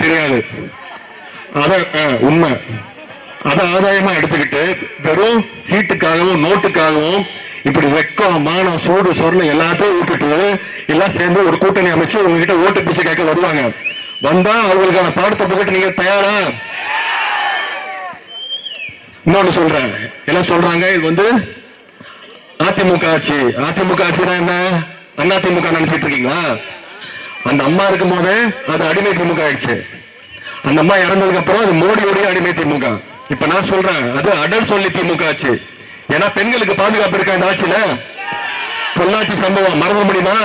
தெரியாது. அத உண்மை. அதை ஆதாயமா எடுத்துக்கிட்டு வெறும் சீட்டுக்காகவும் நோட்டுக்காகவும் இப்படி வெக்கம் மானம் சூடு சொர்ணம் எல்லாத்தையும் விட்டுட்டு எல்லாம் சேர்ந்து ஒரு கூட்டணி அமைச்சு உங்ககிட்ட ஓட்டு பிச்சை கேட்க வருவாங்க. வந்தா அவங்களுக்கான பாடத்தை போட்டு நீங்க தயாரா? இன்னொன்னு சொல்றேன், எல்லாம் சொல்றாங்க இது அதிமுக ஆட்சி. அதிமுக ஆட்சினா என்ன? அதிமுக நினைச்சிட்டு இருக்கீங்களா? அந்த அம்மா இருக்கும் போதே அது அடிமை திமுக ஆயிடுச்சு. அந்த அம்மா இறந்ததுக்கு அப்புறம் அது மோடியோடைய அடிமை திமுக. இப்ப நான் சொல்றேன் அது அடல் சொல்லி திமுக ஆட்சி. ஏன்னா பெண்களுக்கு பாதுகாப்பு இருக்கா இந்த ஆட்சியில? பொள்ளாச்சி சம்பவம் மறக்க முடியுமா?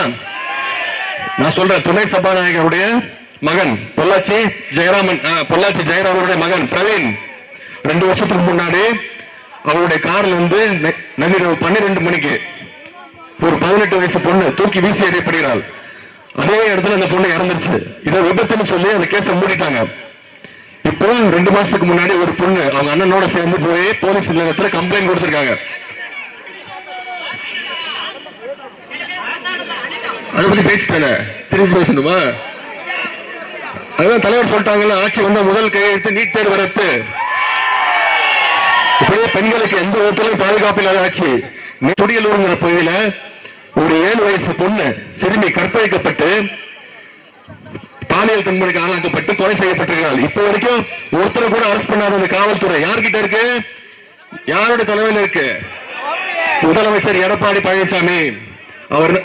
நான் சொல்றேன், துணை சபாநாயகருடைய மகன் பொள்ளாச்சி ஜெயராமனுடைய மகன் பிரவீன் 2 வருஷத்துக்கு முன்னாடி அவருடைய கார்ல நள்ளிரவு 12 மணிக்கு ஒரு 18 வயசு பொண்ணு தூக்கி வீசி எறியப்படுகிறாள். அதே இடத்துல அந்த பொண்ணு இறந்துருச்சு. இதை விபத்துன்னு சொல்லி அந்த கேஸை மூடிட்டாங்க. இப்போ 2 மாசத்துக்கு முன்னாடி ஒரு பொண்ணு அவங்க அண்ணனோட சேர்ந்து போய் போலீஸ் நிலையத்துல கம்ப்ளைண்ட் கொடுத்திருக்காங்க. அதை பத்தி பேசிட்டாங்க, திருப்பி பேசணுமா? அதான் தலைவர் சொல்லிட்டாங்கல்ல, ஆட்சி வந்த முதல் கையெழுத்து நீட் தேர்வு ரத்து. இப்படியே பெண்களுக்கு எந்த விதத்திலும் பாதுகாப்பு இல்லாத ஆட்சி. துடியலூருங்கிற பகுதியில ஒரு 7 வயசு பொண்ணு சிறுமி கற்பழிக்கப்பட்டு பாலியல் தன்முறைக்கு ஆளாக்கப்பட்டு கொலை செய்யப்பட்டிருக்கிறார். இப்ப வரைக்கும் ஒருத்தரை கூட அரெஸ்ட் பண்ணாத அந்த காவல்துறை யார்கிட்ட இருக்கு? யாருடைய தலைமையில் இருக்கு? முதலமைச்சர் எடப்பாடி பழனிசாமி அவர்.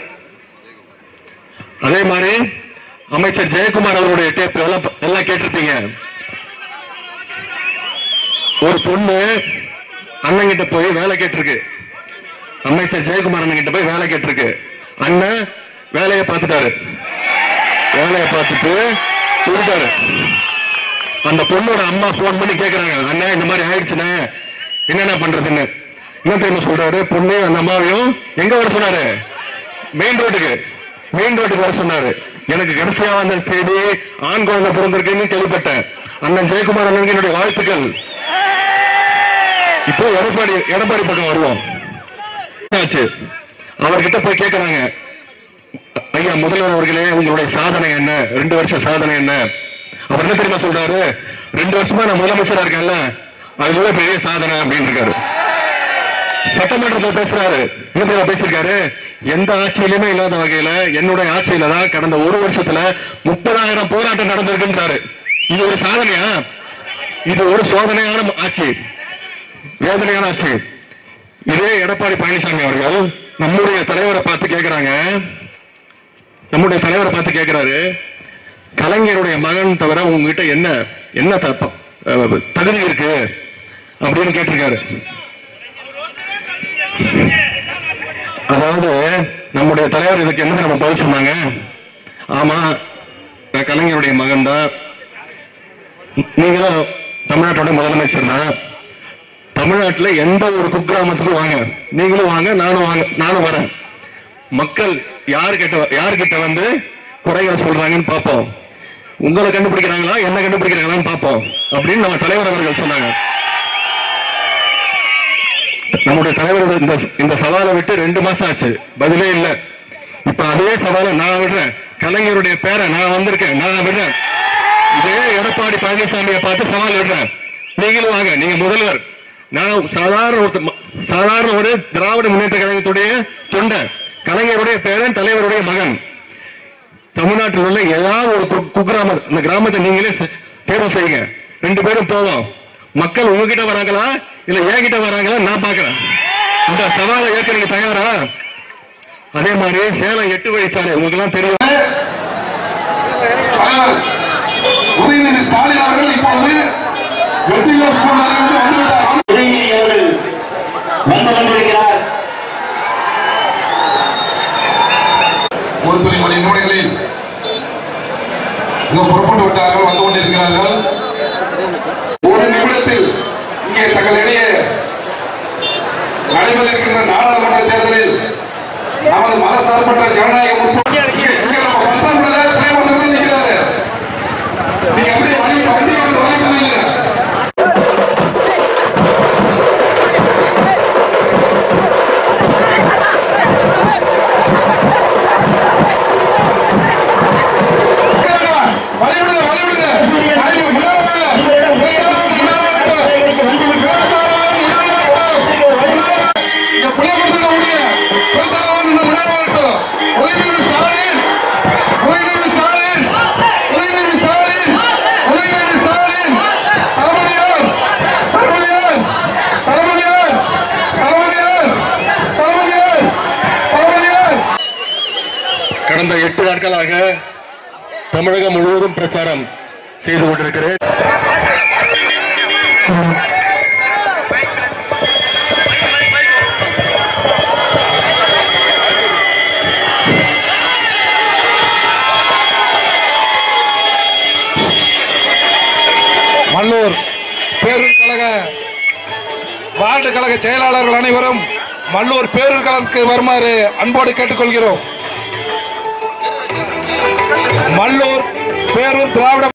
அதே மாதிரி அமைச்சர் ஜெயக்குமார் அவருடைய டேப் எல்லாம் கேட்டிருப்பீங்க. ஒரு பொண்ணு அண்ணன் கிட்ட போய் வேலை கேட்டிருக்கு. அமைச்சர் ஜெயக்குமார் அண்ணன் கிட்ட போய் வேலை கேட்டிருக்கு. அண்ணன் வேலையை பார்த்துட்டாரு. வேலையை பார்த்துட்டு கொடுத்தாரு. அந்த பொண்ணோட அம்மா போன் பண்ணி கேட்கிறாங்க, அண்ணா இந்த மாதிரி ஆயிடுச்சுன்னு என்னென்ன பண்றதுன்னு. என்ன தெரியுமா சொல்றாரு? பொண்ணு அந்த அம்மாவையும் எங்க வர சொன்னாரு? மெயின் ரோட்டுக்கு வர சொன்னாரு. எனக்கு கடைசியா வந்த செய்தி ஆண் குழந்தை பிறந்திருக்குன்னு கேள்விப்பட்டேன். அண்ணன் ஜெயக்குமார் அண்ணனுக்கு என்னுடைய வாழ்த்துக்கள். இப்போ எடப்பாடி பக்கம் வருவோம். அவர்கிட்ட போய் கேட்கிறாங்க, ஐயா முதல்வர் அவர்களே உங்களுடைய சாதனை என்ன? 2 வருஷ சாதனை என்ன? அவர் என்ன தெரியுமா சொல்றாரு? 2 வருஷமா நான் முதலமைச்சரா இருக்கேன்ல, அதுல பெரிய சாதனை அப்படின்னு இருக்காரு. சட்டமன்றத்தில் பேசுறாரு. என்ன தெரியுமா பேசியிருக்காரு? எந்த ஆட்சியிலுமே இல்லாத வகையில என்னுடைய ஆட்சியில தான் கடந்த 1 வருஷத்துல 30,000 போராட்டம் நடந்திருக்குன்றாரு. இது ஒரு சாதனையா? இது ஒரு சோதனையான ஆட்சி, வேதனையான ஆட்சி. இதே எடப்பாடி பழனிசாமி அவர்கள் நம்முடைய தலைவரை பார்த்து கேட்கிறாரு, கலைஞருடைய மகன் தவிர உங்ககிட்ட என்ன தகுதி இருக்கு அப்படின்னு கேட்டிருக்காரு. அதாவது நம்முடைய தலைவர் இதுக்கு என்ன நம்ம பதில் சொன்னாங்க? ஆமா கலைஞருடைய மகன் தான், நீங்களும் தமிழ்நாட்டோட முதலமைச்சர் தான். தமிழ்நாட்டில் எந்த ஒரு குக்கிராமத்துக்கும் வாங்க, நீங்களும் வாங்க, நானும் வரேன். மக்கள் யார்கிட்ட குறைகளை சொல்றாங்கன்னு பார்ப்போம். உங்களை கண்டுபிடிக்கிறாங்களா என்ன கண்டுபிடிக்கிறாங்களான்னு பார்ப்போம் அப்படின்னு நம்ம தலைவர் அவர்கள் சொன்னாங்க. நம்முடைய தலைவர் இந்த சவாலை விட்டு 2 மாசம் ஆச்சு, பதிலே இல்லை. இப்ப அதே சவாலை நான் விடுறேன். கலைஞருடைய பேரை நான் வந்திருக்கேன், நான் விடுறேன். இதே எடப்பாடி பழனிசாமியை பார்த்து சவால் விடுறேன். நீங்களும் வாங்க, நீங்க முதல்வர். நான் சாதாரண ஒரு திராவிட முன்னேற்ற கழகத்துடைய தொண்டை, கலைஞருடைய பேரன், தலைவருடைய மகன். தமிழ்நாட்டில் உள்ள ஏதாவது ஒரு குக்கிராமம், இந்த கிராமத்தை நீங்களே தேர்வு செய்யுங்க. 2 பேரும் போவோம். மக்கள் உங்ககிட்ட வராங்களா இல்ல என்கிட்ட வராங்களா நான் பாக்குறேன். இந்த சவாலை ஏற்க நீங்க தயாரா? அதே மாதிரி சேலம் 8 வழிச்சாலை உங்களுக்கு எல்லாம் தெரியும். உதயநிதி ஸ்டாலின் அவர்கள் இப்பொழுது ஒரு துணி மணி நூடுகளில் புறப்பட்டு விட்டார்கள், வந்து கொண்டிருக்கிறார்கள். ஒரு நிமிடத்தில் இங்கே தங்களிடையே நடைபெறுகின்ற நாடாளுமன்ற தேர்தலில் நமது மதசார்பற்ற ஜனநாயக வழிவிடுங்க நாட்களாக தமிழகம் முழுவதும் பிரச்சாரம் செய்து கொண்டிருக்கிறேன். மல்லூர் பேரூர் கழக வார்டு கழக செயலாளர்கள் அனைவரும் மல்லூர் பேரூர் கழகத்துக்கு வருமாறு அன்போடு கேட்டுக்கொள்கிறோம். மல்லூர் பேரூர் திராவிட